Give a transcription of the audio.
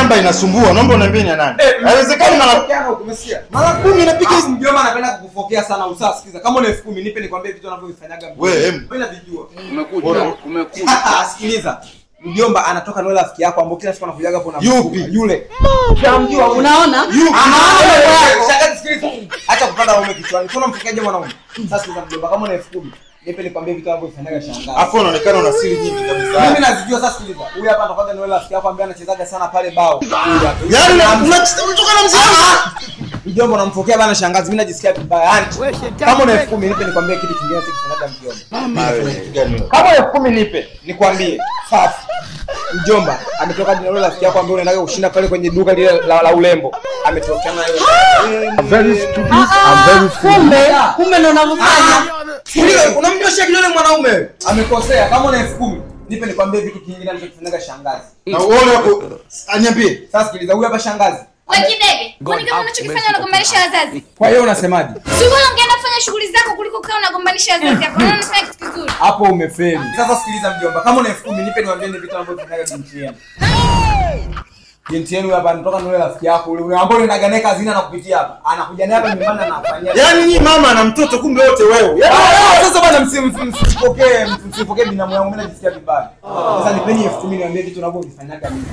namba inasumbua. Naomba uniambie ni nani. Haiwezekani mara umesikia? Mara 10 napiga hizi. Mjomba anapenda kukufokea sana usasa. Sikiza kama una 10,000 nipe nikwambie vitu anavyovifanyaga mjomba. Wewe navijua. Umekuja. Sikiliza. Mjomba anatoka na yule rafiki yako ambaye kila siku anakujaga hapo na yupi? Yule. Unamjua, unaona? Shaka sikiliza. Acha kupanda waume kichwani. Kuna mfikaje mwanaume? Sasa sikiliza mjomba kama una 10,000 nipe nikwambie vitu anavyofanyaga shangazi. Afu unaonekana una siri nyingi kabisa. Mimi nazijua sasa sikiliza. Huyu hapa anatoka na yule rafiki yako ambaye anachezaga sana pale bao. Yaani unatoka na mzee. Mjomba unamfokea bana shangazi. Mimi najisikia vibaya. Yaani kama una 10,000 nipe nikwambie kitu kingine kifanyaga mjomba. Kama una 10,000 nipe nikwambie. Safi. Mjomba ametoka na yule rafiki yako ambaye unaendaga kushinda pale kwenye duka lile la urembo. Ametokea na yule. Very stupid and very foolish. Kumbe ndo unavyofanya. Sikiliza, unamnyoshia kidole mwanaume. Amekosea. Kama una 10,000 nipe nikwambie vitu kingine anachokifanyaga shangazi. Na uone hapo aniambie. Sasa sikiliza, huyu hapa shangazi. Wewe kidege, kwani kama unachokifanya unagombanisha wazazi? Kwa hiyo unasemaje? Si bora ungeenda kufanya shughuli zako kuliko kaa unagombanisha wazazi yako. Unaona unafanya kitu kizuri. Hapo umefeli. Sasa sikiliza mjomba, kama una 10,000 nipe niwaambie vitu ambavyo tunaga binti yenu. Binti yenu hapa anatoka na yule rafiki yako ule ambao unaenda naye kazini anakupitia hapa. Anakuja naye hapa nyumbani anafanyia. Yaani ni mama na mtoto kumbe wote wewe. Sasa bwana msipokee binamu yangu, mimi najisikia vibaya. Sasa nipeni 10,000 niwaambie vitu unavyovifanyaga mimi.